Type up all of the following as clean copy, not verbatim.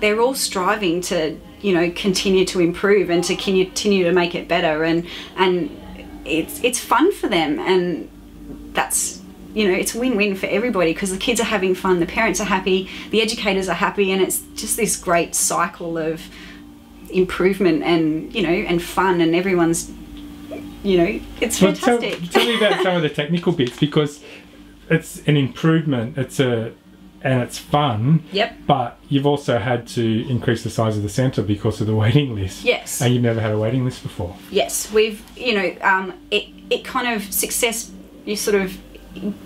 they're all striving to, you know, continue to improve and to continue to make it better, and it's fun for them, and that's, you know, it's win-win for everybody, because the kids are having fun, the parents are happy, the educators are happy, and it's just this great cycle of improvement and, you know, and fun, and everyone's, you know, it's fantastic. Tell me about some of the technical bits, because it's an improvement, and it's fun. Yep. But you've also had to increase the size of the centre because of the waiting list. Yes. And you've never had a waiting list before. Yes, we've, you know, it kind of success, you sort of,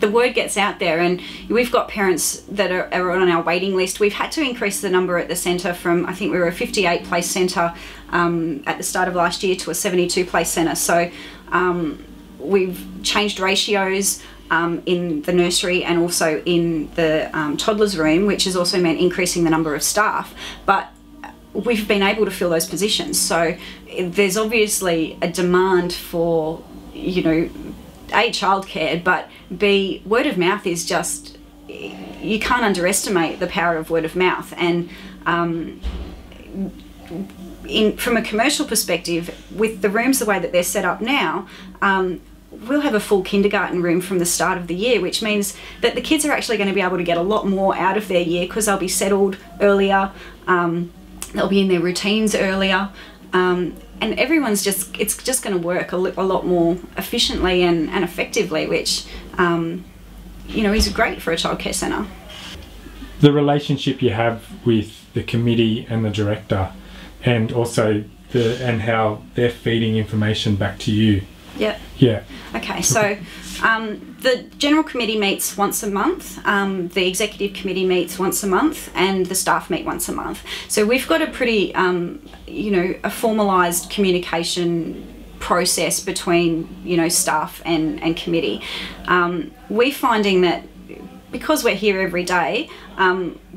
the word gets out there, and we've got parents that are on our waiting list. We've had to increase the number at the centre from, I think we were a 58 place centre at the start of last year to a 72 place centre. So we've changed ratios in the nursery and also in the toddlers room, which has also meant increasing the number of staff, but we've been able to fill those positions. So there's obviously a demand for, you know, A, childcare, but B, word of mouth is just, you can't underestimate the power of word of mouth. And from a commercial perspective, with the rooms the way that they're set up now, we'll have a full kindergarten room from the start of the year, which means that the kids are actually going to be able to get a lot more out of their year, because they'll be settled earlier, they'll be in their routines earlier, and everyone's just, it's just going to work a lot more efficiently and effectively, which, you know, is great for a childcare centre. The relationship you have with the committee and the director, and also and how they're feeding information back to you. Yep. Yeah. Okay, so the general committee meets once a month, the executive committee meets once a month, and the staff meet once a month. So we've got a pretty, you know, a formalised communication process between, you know, staff and committee. We're finding that because we're here every day,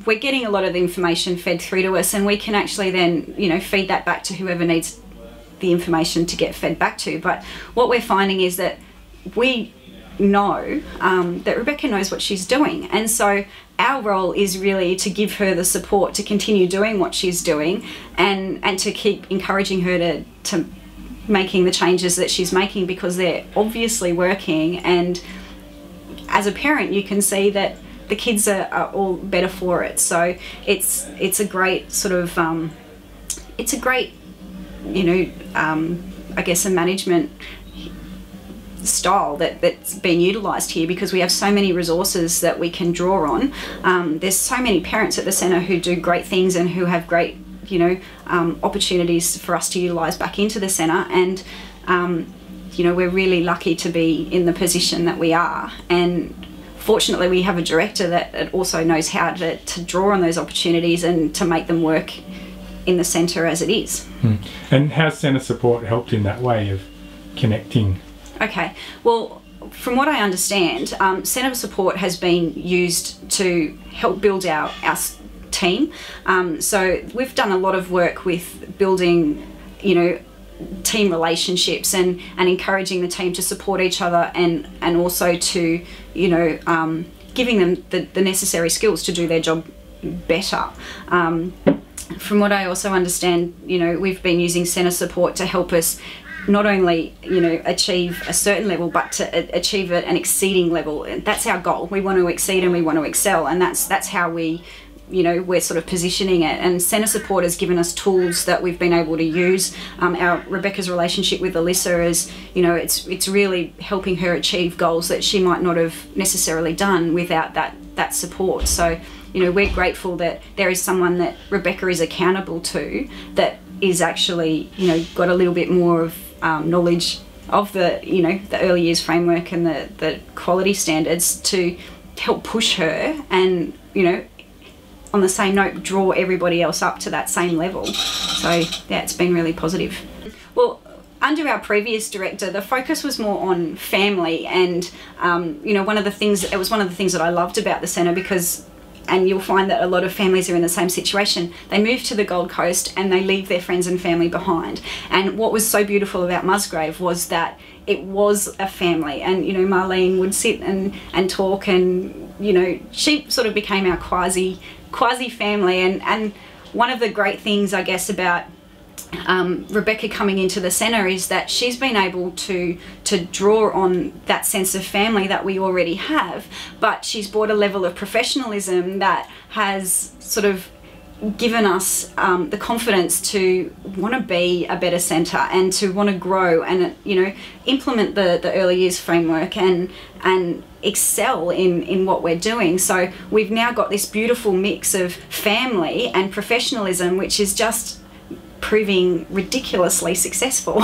we're getting a lot of the information fed through to us, and we can actually then, you know, feed that back to whoever needs the information to get fed back to. But what we're finding is that we know that Rebecca knows what she's doing, and so our role is really to give her the support to continue doing what she's doing, and to keep encouraging her to making the changes that she's making, because they're obviously working, and as a parent you can see that the kids are all better for it. So it's a great sort of it's a great, you know, I guess a management style that's being utilised here, because we have so many resources that we can draw on. There's so many parents at the centre who do great things and who have great, you know, opportunities for us to utilise back into the centre, and you know, we're really lucky to be in the position that we are, and fortunately we have a director that also knows how to draw on those opportunities and to make them work in the centre as it is. And how's Centre Support helped in that way of connecting? Okay, well, from what I understand, Centre Support has been used to help build our team. So we've done a lot of work with building, you know, team relationships and encouraging the team to support each other, and also to, you know, giving them the necessary skills to do their job better. From what I also understand, you know, we've been using Centre Support to help us not only, you know, achieve a certain level, but to achieve an exceeding level. That's our goal. We want to exceed and we want to excel, and that's how we, you know, we're sort of positioning it. And Centre Support has given us tools that we've been able to use. Our Rebecca's relationship with Alyssa is, you know, it's really helping her achieve goals that she might not have necessarily done without that support. So, you know, we're grateful that there is someone that Rebecca is accountable to, that is actually, you know, got a little bit more of knowledge of the, you know, the early years framework and the quality standards to help push her, and, you know, on the same note, draw everybody else up to that same level. So yeah, it's been really positive. Well, under our previous director, the focus was more on family, and you know, it was one of the things that I loved about the centre, because, and you'll find that a lot of families are in the same situation. They move to the Gold Coast and they leave their friends and family behind. And what was so beautiful about Musgrave was that it was a family, and, you know, Marlene would sit and talk, and, you know, she sort of became our quasi family, and one of the great things, I guess, about Rebecca coming into the centre is that she's been able to draw on that sense of family that we already have, but she's brought a level of professionalism that has sort of given us the confidence to want to be a better centre and to want to grow and, you know, implement the early years framework and excel in what we're doing. So we've now got this beautiful mix of family and professionalism, which is just proving ridiculously successful.